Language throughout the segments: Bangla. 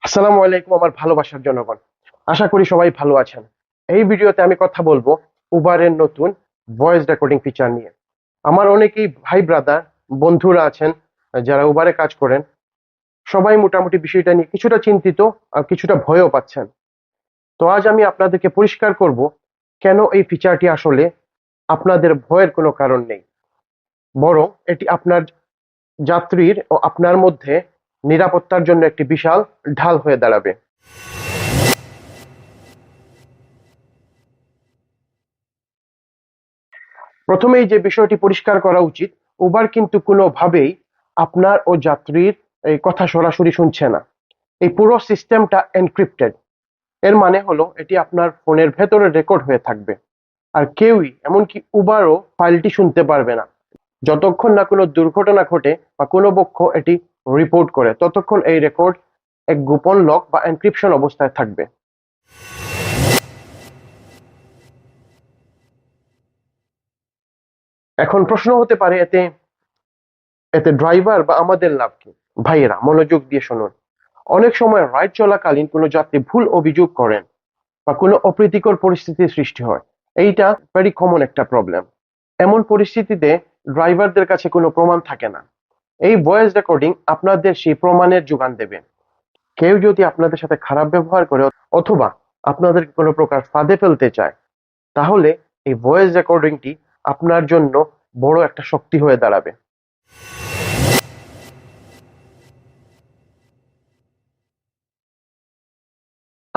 আসসালামু আলাইকুম আমার ভালোবাসার জনগণ। আশা করি সবাই ভালো আছেন। এই ভিডিওতে আমি কথা বলবো উবারের নতুন ভয়েস রেকর্ডিং ফিচার নিয়ে। আমার অনেকেই ভাই ব্রাদার বন্ধুরা আছেন যারা উবারে কাজ করেন। সবাই মোটামুটি বিষয়টা নিয়ে কিছুটা চিন্তিত আর কিছুটা ভয়ও পাচ্ছেন। তো আজ আমি আপনাদেরকে পরিষ্কার করব কেন এই ফিচারটি আসলে আপনাদের ভয়ের কোনো কারণ নেই, বরং এটি আপনার যাত্রীর ও আপনার মধ্যে নিরাপত্তার জন্য একটি বিশাল ঢাল হয়ে দাঁড়াবে। প্রথমেই যে বিষয়টি পরিষ্কার করা উচিত, উবার কিন্তু কোনোভাবেই আপনার ও যাত্রীর এই কথা সরাসরি শুনছে না। এই পুরো সিস্টেমটা এনক্রিপ্টেড। এর মানে হলো এটি আপনার ফোনের ভেতরে রেকর্ড হয়ে থাকবে, আর কেউই এমনকি উবারও ফাইলটি শুনতে পারবে না যতক্ষণ না কোনো দুর্ঘটনা ঘটে বা কোনো পক্ষ এটি রিপোর্ট করে। ততক্ষণ এই রেকর্ড এক গোপন লক বা এনক্রিপশন অবস্থায় থাকবে। এখন প্রশ্ন হতে পারে, এতে এতে ড্রাইভার বা আমাদের লাভ কি? ভাইয়েরা মনোযোগ দিয়ে শুনুন। অনেক সময় রাইড চলাকালীন কোনো যাত্রী ভুল অভিযোগ করেন বা কোনো অপ্রীতিকর পরিস্থিতির সৃষ্টি হয়। এইটা ভেরি কমন একটা প্রবলেম। এমন পরিস্থিতিতে ড্রাইভারদের কাছে কোনো প্রমাণ থাকে না। এই ভয়েস রেকর্ডিং আপনাদের সেই প্রমাণের যোগান দেবে। কেউ যদি আপনাদের সাথে খারাপ ব্যবহার করে অথবা আপনাদেরকে কোনো প্রকার ফাঁদে ফেলতে চায়, তাহলে এই ভয়েস রেকর্ডিংটি আপনার জন্য বড় একটা শক্তি হয়ে দাঁড়াবে।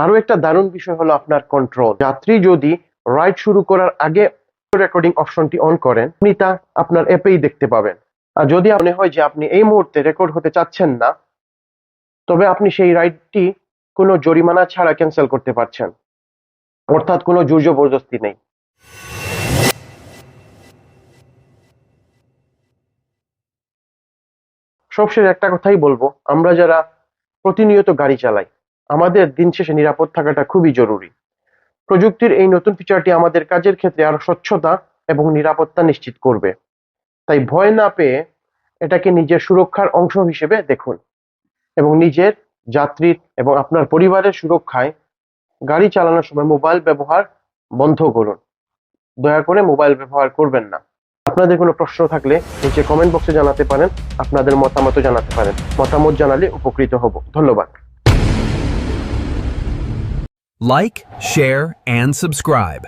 আরো একটা দারুণ বিষয় হলো আপনার কন্ট্রোল। যাত্রী যদি রাইড শুরু করার আগে রেকর্ডিং অপশনটি অন করেন, আপনি তা আপনার অ্যাপেই দেখতে পাবেন। আর যদি মনে হয় যে আপনি এই মুহূর্তে রেকর্ড হতে চাচ্ছেন না, তবে আপনি সেই রাইডটি কোনো জরিমানা ছাড়া ক্যান্সেল করতে পারছেন, অর্থাৎ কোনো জোর জবরদস্তি নেই। সবশেষে একটা কথাই বলবো, আমরা যারা প্রতিনিয়ত গাড়ি চালাই, আমাদের দিন শেষে নিরাপদ থাকাটা খুবই জরুরি। প্রযুক্তির এই নতুন ফিচারটি আমাদের কাজের ক্ষেত্রে আরো স্বচ্ছতা এবং নিরাপত্তা নিশ্চিত করবে। তাই ভয় না পেয়ে এটাকে নিজের সুরক্ষার অংশ হিসেবে দেখুন এবং নিজের, যাত্রীর এবং আপনার পরিবারের সুরক্ষায় গাড়ি চালানোর সময় মোবাইল ব্যবহার বন্ধ করুন। দয়া করে মোবাইল ব্যবহার করবেন না। আপনাদের কোনো প্রশ্ন থাকলে নিচে কমেন্ট বক্সে জানাতে পারেন, আপনাদের মতামত জানাতে পারেন। মতামত জানালে উপকৃত হব। ধন্যবাদ। Like, share, and subscribe.